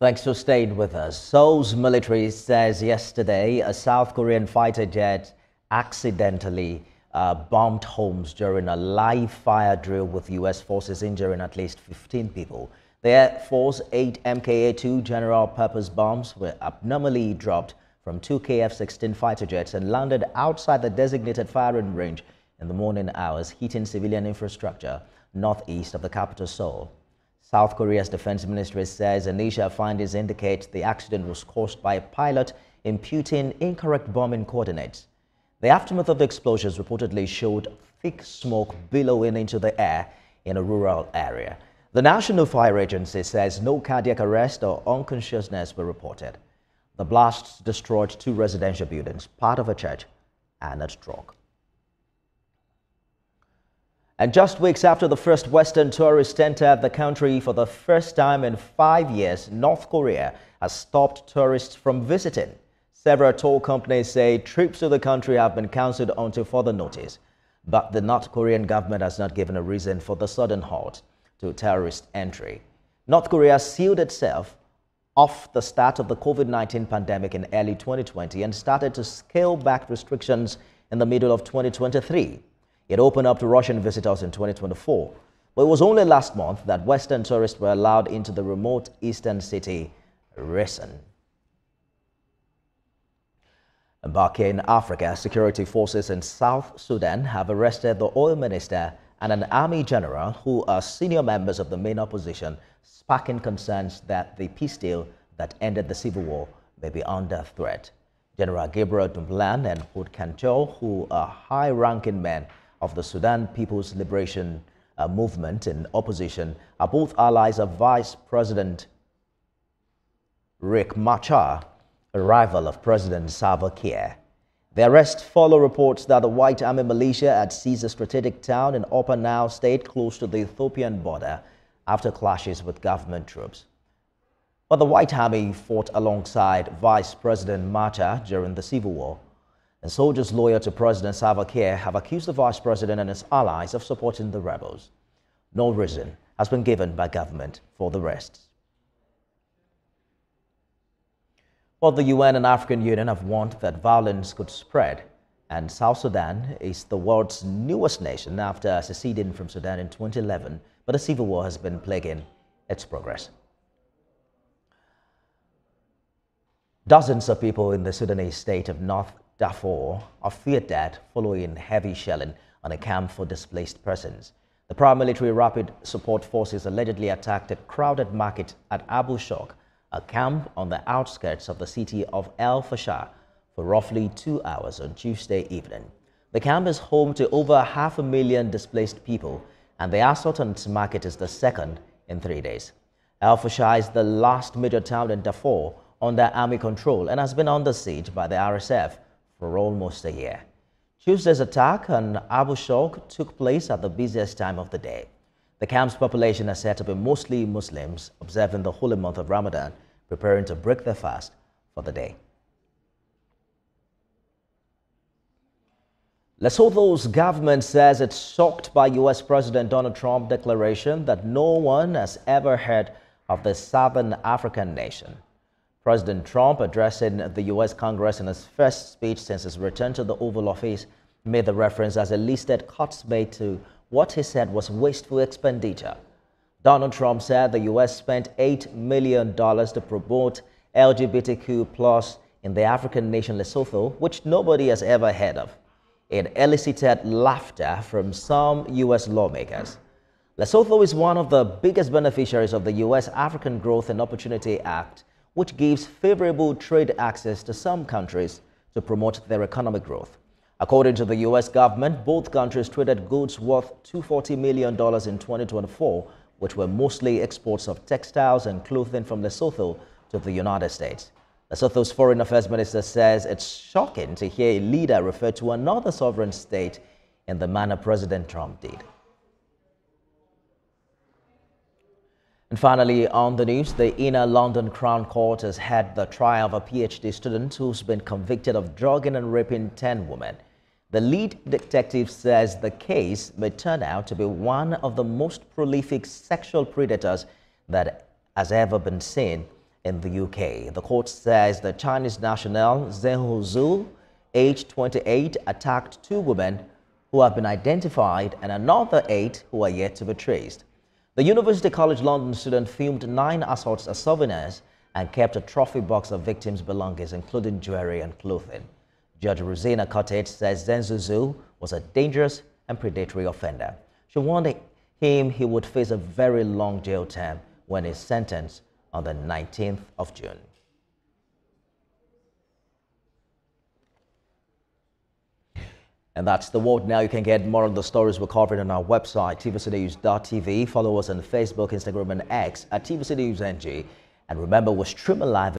Thanks for staying with us. Seoul's military says yesterday a South Korean fighter jet accidentally bombed homes during a live fire drill with U.S. forces, injuring at least 15 people. The Air Force 8 MKA-2 general-purpose bombs were abnormally dropped from two KF-16 fighter jets and landed outside the designated firing range in the morning hours, hitting civilian infrastructure northeast of the capital, Seoul. South Korea's defense ministry says initial findings indicate the accident was caused by a pilot imputing incorrect bombing coordinates. The aftermath of the explosions reportedly showed thick smoke billowing into the air in a rural area. The National Fire Agency says no cardiac arrest or unconsciousness were reported. The blasts destroyed two residential buildings, part of a church, and a truck. And just weeks after the first Western tourist entered the country for the first time in 5 years, North Korea has stopped tourists from visiting. Several tour companies say trips to the country have been cancelled until further notice. But the North Korean government has not given a reason for the sudden halt to tourist entry. North Korea sealed itself off the start of the COVID-19 pandemic in early 2020 and started to scale back restrictions in the middle of 2023. It opened up to Russian visitors in 2024, but it was only last month that Western tourists were allowed into the remote eastern city, Rason. Back in Africa, security forces in South Sudan have arrested the oil minister and an army general who are senior members of the main opposition, sparking concerns that the peace deal that ended the civil war may be under threat. General Gabriel Dumblan and Hud Kancho, who are high-ranking men of the Sudan People's Liberation Movement in opposition, are both allies of Vice President Riek Machar, a rival of President Salva Kiir. The arrest follow reports that the White Army militia had seized a strategic town in Upper Nile State close to the Ethiopian border after clashes with government troops. But the White Army fought alongside Vice President Machar during the civil war. And soldiers loyal to President Salva Kiir have accused the vice president and his allies of supporting the rebels. No reason has been given by government for the arrests. Well, the UN and African Union have warned that violence could spread, and South Sudan is the world's newest nation after seceding from Sudan in 2011, but a civil war has been plaguing its progress. Dozens of people in the Sudanese state of North Darfur are feared dead following heavy shelling on a camp for displaced persons. The paramilitary Rapid Support Forces allegedly attacked a crowded market at Abu Shok, a camp on the outskirts of the city of El Fasher, for roughly 2 hours on Tuesday evening. The camp is home to over 500,000 displaced people, and the assault on its market is the second in 3 days. El Fasher is the last major town in Darfur under army control and has been under siege by the RSF for almost a year. Tuesday's attack on Abu Shok took place at the busiest time of the day. The camp's population is said to be mostly Muslims observing the holy month of Ramadan, preparing to break their fast for the day. Lesotho's government says it's shocked by U.S. President Donald Trump's declaration that no one has ever heard of the Southern African nation. President Trump, addressing the U.S. Congress in his first speech since his return to the Oval Office, made the reference as a listed cuts made to what he said was wasteful expenditure. Donald Trump said the U.S. spent $8 million to promote LGBTQ+ in the African nation Lesotho, which nobody has ever heard of. It elicited laughter from some U.S. lawmakers. Lesotho is one of the biggest beneficiaries of the U.S. African Growth and Opportunity Act, which gives favorable trade access to some countries to promote their economic growth. According to the U.S. government, both countries traded goods worth $240 million in 2024, which were mostly exports of textiles and clothing from Lesotho to the United States. Lesotho's foreign affairs minister says it's shocking to hear a leader refer to another sovereign state in the manner President Trump did. And finally, on the news, the Inner London Crown Court has had the trial of a PhD student who's been convicted of drugging and raping 10 women. The lead detective says the case may turn out to be one of the most prolific sexual predators that has ever been seen in the UK. The court says the Chinese national Zheng Zhu, aged 28, attacked 2 women who have been identified and another 8 who are yet to be traced. The University College London student filmed 9 assaults as souvenirs and kept a trophy box of victims' belongings, including jewelry and clothing. Judge Rosina Cottage says Zheng Zhu was a dangerous and predatory offender. She warned him he would face a very long jail term when he's sentenced on the 19th of June. And that's the world now. You can get more of the stories we're covering on our website, tvcnews.tv. Follow us on Facebook, Instagram, and X at TVC News NG. And remember, we're streaming live